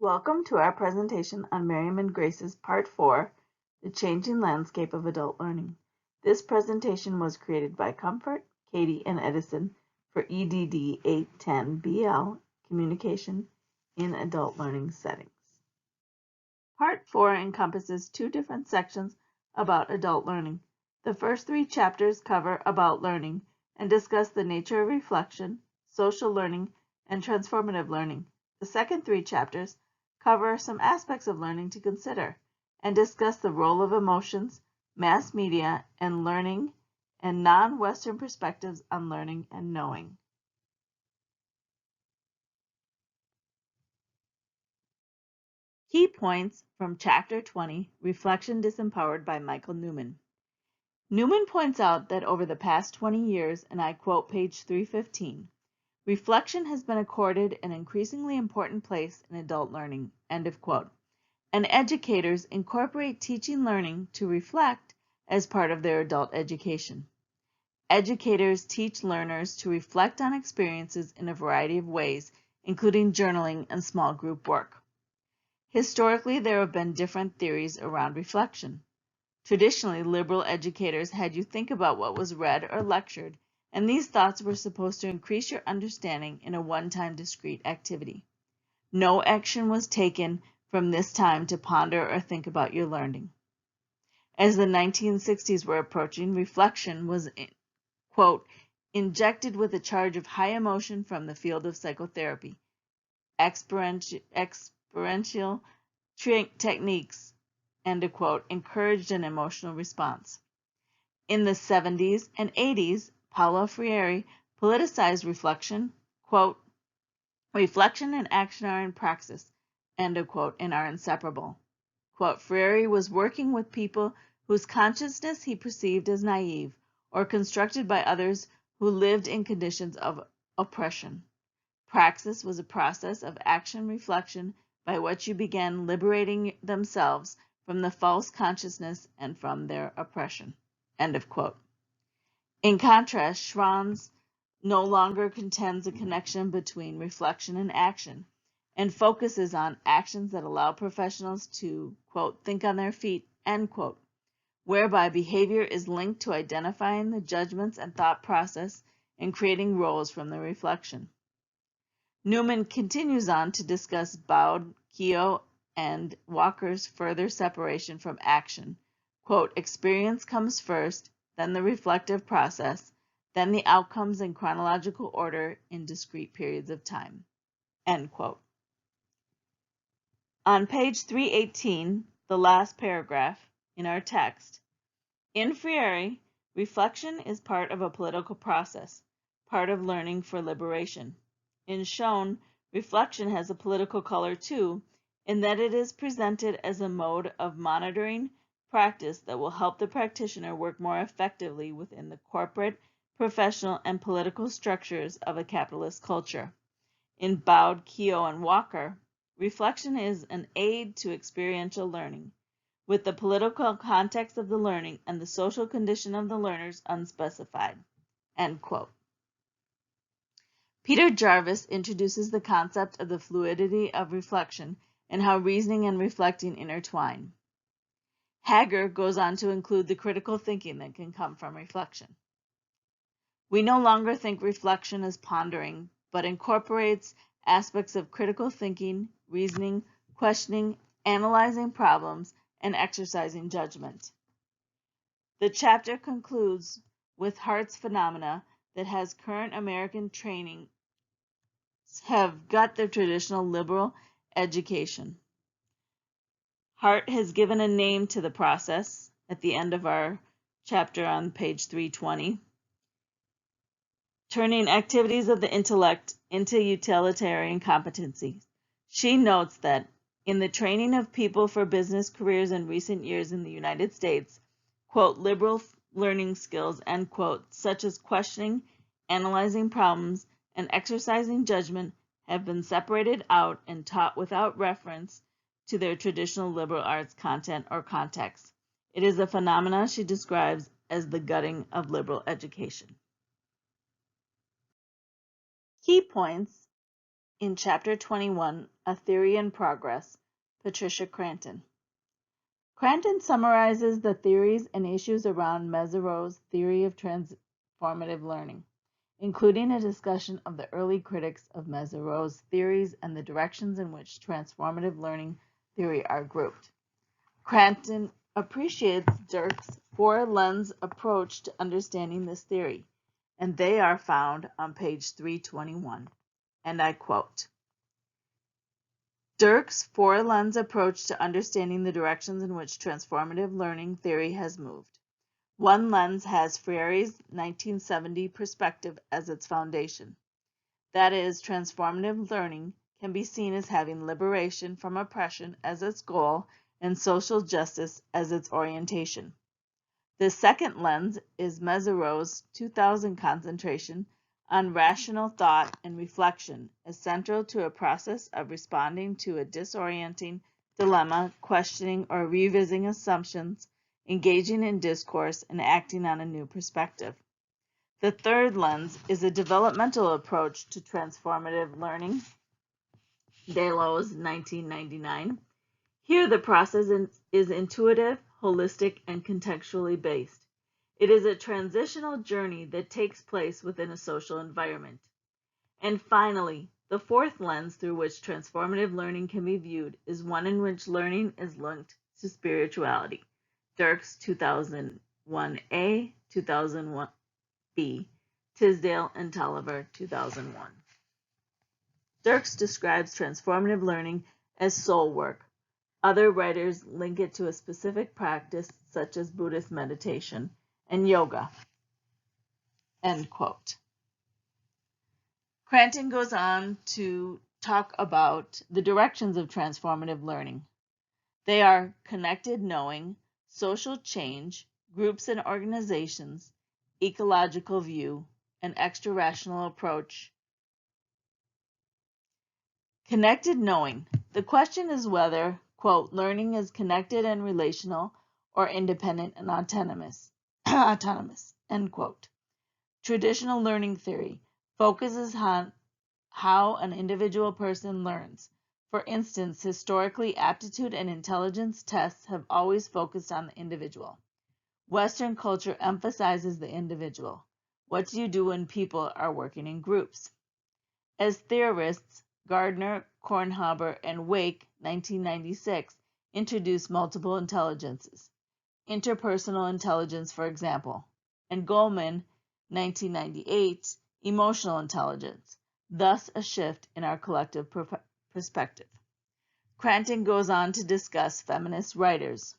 Welcome to our presentation on Miriam and Grace's Part 4, The Changing Landscape of Adult Learning. This presentation was created by Comfort, Katie, and Edison for EDD 810BL, Communication in Adult Learning Settings. Part 4 encompasses two different sections about adult learning. The first three chapters cover about learning and discuss the nature of reflection, social learning, and transformative learning. The second three chapters cover some aspects of learning to consider and discuss the role of emotions, mass media, and learning, and non-Western perspectives on learning and knowing. Key points from Chapter 20, Reflection Disempowered by Michael Newman. Newman points out that over the past 20 years, and I quote page 315, reflection has been accorded an increasingly important place in adult learning, end of quote, and educators incorporate teaching learning to reflect as part of their adult education. Educators teach learners to reflect on experiences in a variety of ways, including journaling and small group work. Historically, there have been different theories around reflection. Traditionally, liberal educators had you think about what was read or lectured, and these thoughts were supposed to increase your understanding in a one-time discrete activity. No action was taken from this time to ponder or think about your learning. As the 1960s were approaching, reflection was, quote, injected with a charge of high emotion from the field of psychotherapy. Experiential techniques, end of quote, encouraged an emotional response. In the 70s and 80s, Paulo Freire politicized reflection, quote, reflection and action are in praxis, end of quote, and are inseparable. Quote, Freire was working with people whose consciousness he perceived as naive or constructed by others who lived in conditions of oppression. Praxis was a process of action reflection by which you began liberating themselves from the false consciousness and from their oppression. End of quote. In contrast, Schwanz no longer contends a connection between reflection and action and focuses on actions that allow professionals to, quote, think on their feet, end quote, whereby behavior is linked to identifying the judgments and thought process and creating roles from the reflection. Newman continues on to discuss Baude, Keogh, and Walker's further separation from action. Quote, experience comes first, then the reflective process, then the outcomes in chronological order in discrete periods of time. End quote. On page 318, the last paragraph in our text, in Freire, reflection is part of a political process, part of learning for liberation. In Schoen, reflection has a political color too, in that it is presented as a mode of monitoring practice that will help the practitioner work more effectively within the corporate, professional, and political structures of a capitalist culture. In Baude, Keogh, and Walker, reflection is an aid to experiential learning, with the political context of the learning and the social condition of the learners unspecified. End quote. Peter Jarvis introduces the concept of the fluidity of reflection and how reasoning and reflecting intertwine. Hager goes on to include the critical thinking that can come from reflection. We no longer think reflection as pondering, but incorporates aspects of critical thinking, reasoning, questioning, analyzing problems, and exercising judgment. The chapter concludes with Hart's phenomena that has current American training have got their traditional liberal education. Hart has given a name to the process at the end of our chapter on page 320, turning activities of the intellect into utilitarian competency. She notes that in the training of people for business careers in recent years in the United States, quote, liberal learning skills, end quote, such as questioning, analyzing problems, and exercising judgment have been separated out and taught without reference to their traditional liberal arts content or context. It is a phenomenon she describes as the gutting of liberal education. Key points in Chapter 21, A Theory in Progress, Patricia Cranton. Cranton summarizes the theories and issues around Mezirow theory of transformative learning, including a discussion of the early critics of Mezirow's theories and the directions in which transformative learning theory are grouped. Cranton appreciates Dirk's four-lens approach to understanding this theory, and they are found on page 321, and I quote, Dirk's four-lens approach to understanding the directions in which transformative learning theory has moved. One lens has Freire's 1970 perspective as its foundation. That is, transformative learning can be seen as having liberation from oppression as its goal and social justice as its orientation. The second lens is Mezirow's 2000 concentration on rational thought and reflection as central to a process of responding to a disorienting dilemma, questioning or revisiting assumptions, engaging in discourse, and acting on a new perspective. The third lens is a developmental approach to transformative learning, Delos, 1999. Here the process is intuitive, holistic, and contextually based. It is a transitional journey that takes place within a social environment. And finally, the fourth lens through which transformative learning can be viewed is one in which learning is linked to spirituality. Dirks, 2001A, 2001B, Tisdale and Tolliver, 2001. Dirks describes transformative learning as soul work. Other writers link it to a specific practice such as Buddhist meditation and yoga. End quote. Cranton goes on to talk about the directions of transformative learning. They are connected knowing, social change, groups and organizations, ecological view, and extra-rational approach. Connected knowing. The question is whether, quote, learning is connected and relational or independent and autonomous, end quote. Traditional learning theory focuses on how an individual person learns. For instance, historically, aptitude and intelligence tests have always focused on the individual. Western culture emphasizes the individual. What do you do when people are working in groups? As theorists, Gardner, Kornhaber, and Wake, 1996, introduced multiple intelligences. Interpersonal intelligence, for example, and Goleman, 1998, emotional intelligence, thus a shift in our collective perspective. Cranton goes on to discuss feminist writers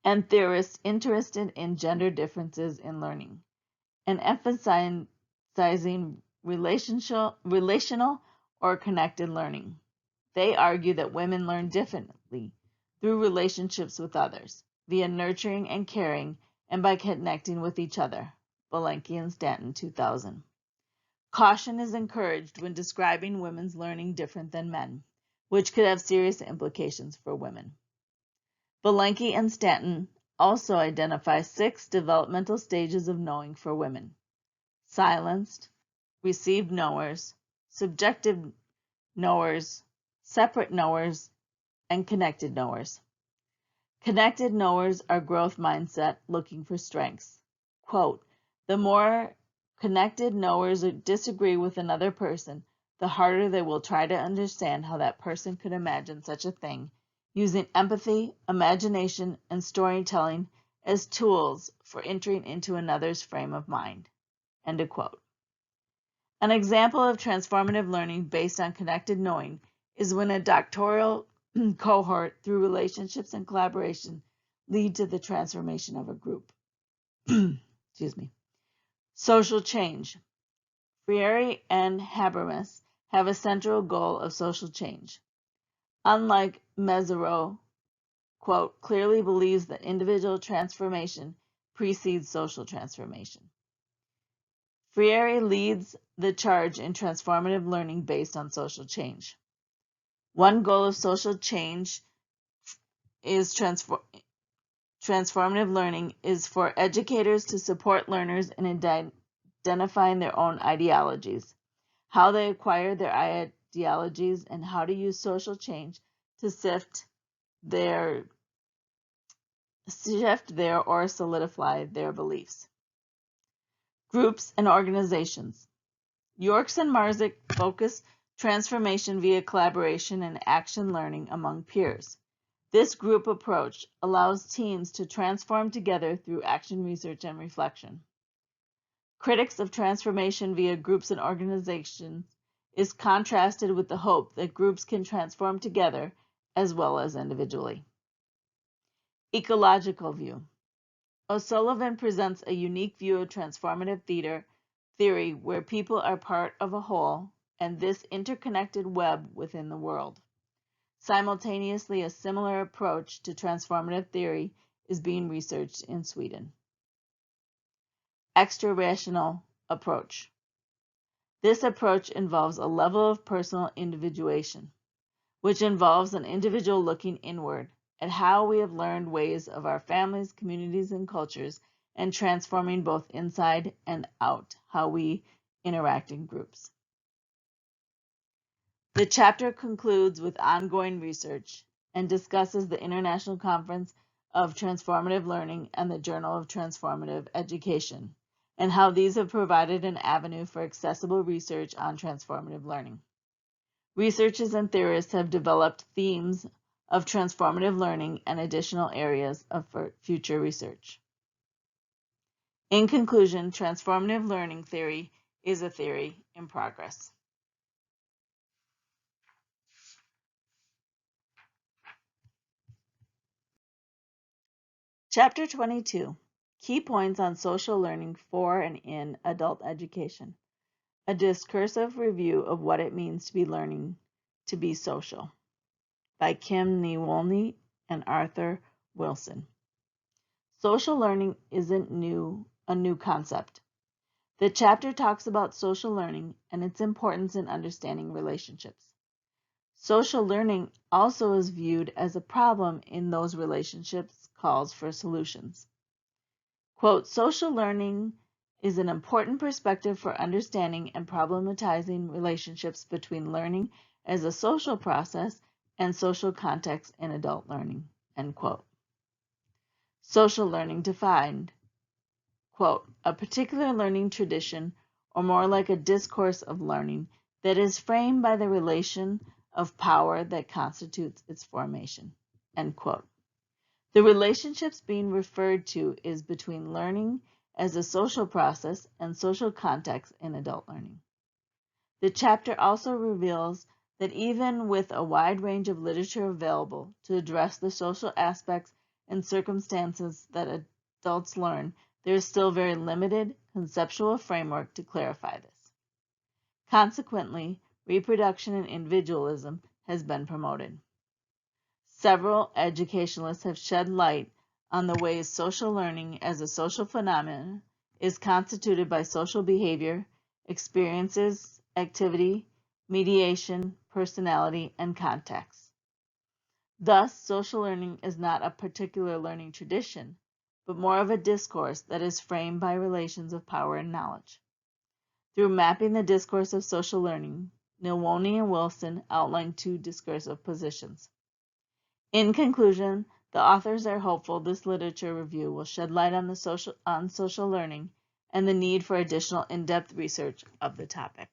and theorists interested in gender differences in learning, and emphasizing relational or connected learning. They argue that women learn differently through relationships with others, via nurturing and caring, and by connecting with each other. Belenky and Stanton, 2000. Caution is encouraged when describing women's learning different than men, which could have serious implications for women. Belenky and Stanton also identify 6 developmental stages of knowing for women: silenced, received knowers, subjective knowers, separate knowers, and connected knowers. Connected knowers are growth mindset looking for strengths. Quote, the more connected knowers disagree with another person, the harder they will try to understand how that person could imagine such a thing, using empathy, imagination, and storytelling as tools for entering into another's frame of mind. End of quote. An example of transformative learning based on connected knowing is when a doctoral cohort, through relationships and collaboration, lead to the transformation of a group. Excuse me. Social change. Freire and Habermas have a central goal of social change. Unlike Mezirow, quote, clearly believes that individual transformation precedes social transformation. Freire leads the charge in transformative learning based on social change. One goal of social change is transformative learning is for educators to support learners in identifying their own ideologies, how they acquire their ideologies, and how to use social change to shift their or solidify their beliefs. Groups and organizations. Yorks and Marzik focus transformation via collaboration and action learning among peers. This group approach allows teams to transform together through action research and reflection. Critics of transformation via groups and organizations is contrasted with the hope that groups can transform together as well as individually. Ecological view. O'Sullivan presents a unique view of transformative theory where people are part of a whole and this interconnected web within the world. Simultaneously, a similar approach to transformative theory is being researched in Sweden. Extra-rational approach. This approach involves a level of personal individuation, which involves an individual looking inward at how we have learned ways of our families, communities, and cultures, and transforming both inside and out how we interact in groups. The chapter concludes with ongoing research and discusses the International Conference of Transformative Learning and the Journal of Transformative Education, and how these have provided an avenue for accessible research on transformative learning. Researchers and theorists have developed themes of transformative learning and additional areas of future research. In conclusion, transformative learning theory is a theory in progress. Chapter 22, Key Points on Social Learning for and in Adult Education, a discursive review of what it means to be learning to be social, by Kim Niewolny and Arthur Wilson. Social learning isn't a new concept. The chapter talks about social learning and its importance in understanding relationships. Social learning also is viewed as a problem in those relationships calls for solutions. Quote, social learning is an important perspective for understanding and problematizing relationships between learning as a social process and social context in adult learning, end quote. Social learning defined, quote, a particular learning tradition, or more like a discourse of learning that is framed by the relation of power that constitutes its formation, end quote. The relationships being referred to is between learning as a social process and social context in adult learning. The chapter also reveals that even with a wide range of literature available to address the social aspects and circumstances that adults learn, there is still very limited conceptual framework to clarify this. Consequently, reproduction and individualism has been promoted. Several educationalists have shed light on the ways social learning as a social phenomenon is constituted by social behavior, experiences, activity, mediation, personality, and context. Thus, social learning is not a particular learning tradition, but more of a discourse that is framed by relations of power and knowledge. Through mapping the discourse of social learning, Niewolny and Wilson outline two discursive positions. In conclusion, the authors are hopeful this literature review will shed light on social learning and the need for additional in-depth research of the topic.